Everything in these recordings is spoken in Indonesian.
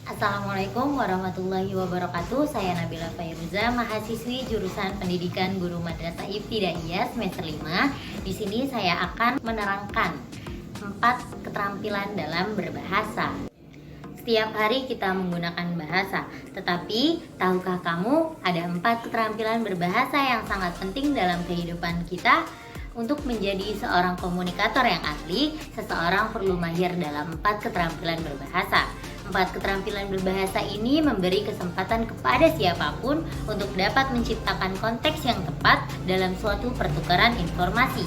Assalamualaikum warahmatullahi wabarakatuh. Saya Nabila Fairuza, mahasiswi jurusan Pendidikan Guru Madrasah Ibtidaiyah semester 5. Di sini saya akan menerangkan 4 keterampilan dalam berbahasa. Setiap hari kita menggunakan bahasa, tetapi tahukah kamu ada 4 keterampilan berbahasa yang sangat penting dalam kehidupan kita? Untuk menjadi seorang komunikator yang ahli, seseorang perlu mahir dalam 4 keterampilan berbahasa. 4 keterampilan berbahasa ini memberi kesempatan kepada siapapun untuk dapat menciptakan konteks yang tepat dalam suatu pertukaran informasi.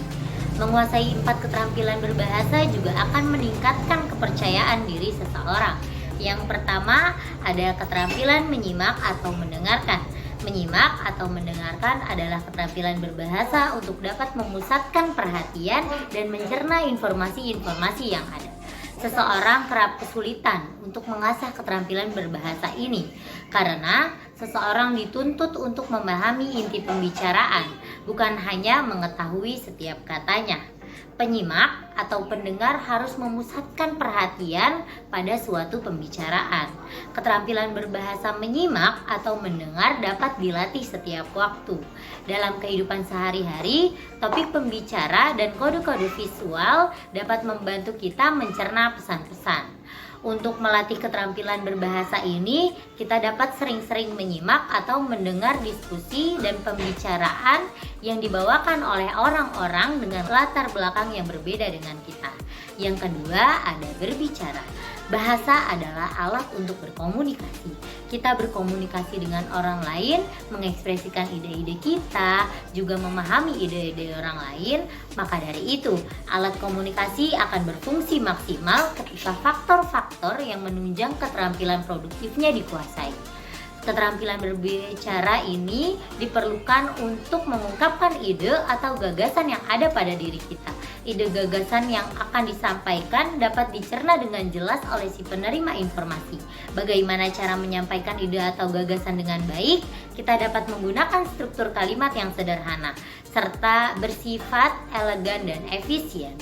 Menguasai 4 keterampilan berbahasa juga akan meningkatkan kepercayaan diri seseorang. Yang pertama, ada keterampilan menyimak atau mendengarkan. Menyimak atau mendengarkan adalah keterampilan berbahasa untuk dapat memusatkan perhatian dan mencerna informasi-informasi yang ada. Seseorang kerap kesulitan untuk mengasah keterampilan berbahasa ini karena seseorang dituntut untuk memahami inti pembicaraan, bukan hanya mengetahui setiap katanya. Penyimak atau pendengar harus memusatkan perhatian pada suatu pembicaraan. Keterampilan berbahasa menyimak atau mendengar dapat dilatih setiap waktu. Dalam kehidupan sehari-hari, topik pembicara dan kode-kode visual dapat membantu kita mencerna pesan-pesan. Untuk melatih keterampilan berbahasa ini, kita dapat sering-sering menyimak atau mendengar diskusi dan pembicaraan yang dibawakan oleh orang-orang dengan latar belakang yang berbeda dengan kita. Yang kedua, ada berbicara. Bahasa adalah alat untuk berkomunikasi. Kita berkomunikasi dengan orang lain, mengekspresikan ide-ide kita, juga memahami ide-ide orang lain. Maka dari itu, alat komunikasi akan berfungsi maksimal ketika faktor-faktor yang menunjang keterampilan produktifnya dikuasai. Keterampilan berbicara ini diperlukan untuk mengungkapkan ide atau gagasan yang ada pada diri kita. Ide gagasan yang akan disampaikan dapat dicerna dengan jelas oleh si penerima informasi. Bagaimana cara menyampaikan ide atau gagasan dengan baik? Kita dapat menggunakan struktur kalimat yang sederhana serta bersifat elegan dan efisien.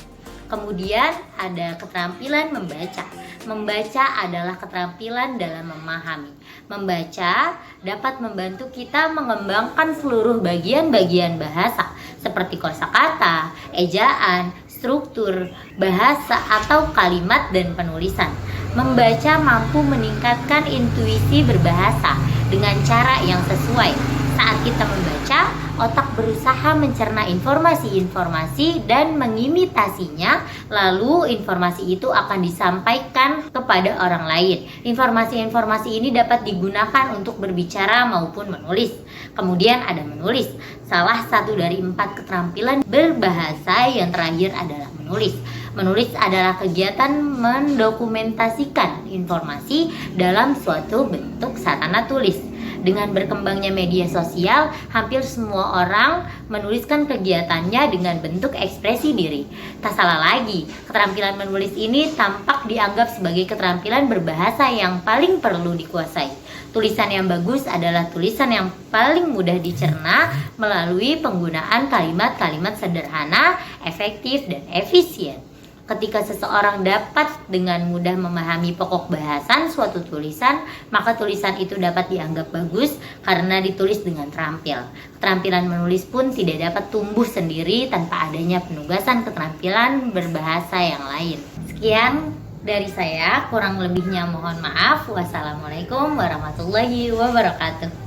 Kemudian ada keterampilan membaca. Membaca adalah keterampilan dalam memahami. Membaca dapat membantu kita mengembangkan seluruh bagian-bagian bahasa seperti kosakata, ejaan, struktur bahasa atau kalimat dan penulisan. Membaca mampu meningkatkan intuisi berbahasa dengan cara yang sesuai. Saat kita membaca, otak berusaha mencerna informasi-informasi dan mengimitasinya, lalu informasi itu akan disampaikan kepada orang lain. Informasi-informasi ini dapat digunakan untuk berbicara maupun menulis. Kemudian ada menulis. Salah satu dari 4 keterampilan berbahasa yang terakhir adalah menulis. Menulis adalah kegiatan mendokumentasikan informasi dalam suatu bentuk sarana tulis. Dengan berkembangnya media sosial, hampir semua orang menuliskan kegiatannya dengan bentuk ekspresi diri. Tak salah lagi, keterampilan menulis ini tampak dianggap sebagai keterampilan berbahasa yang paling perlu dikuasai. Tulisan yang bagus adalah tulisan yang paling mudah dicerna melalui penggunaan kalimat-kalimat sederhana, efektif, dan efisien. Ketika seseorang dapat dengan mudah memahami pokok bahasan suatu tulisan, maka tulisan itu dapat dianggap bagus karena ditulis dengan terampil. Keterampilan menulis pun tidak dapat tumbuh sendiri tanpa adanya penugasan keterampilan berbahasa yang lain. Sekian dari saya, kurang lebihnya mohon maaf. Wassalamualaikum warahmatullahi wabarakatuh.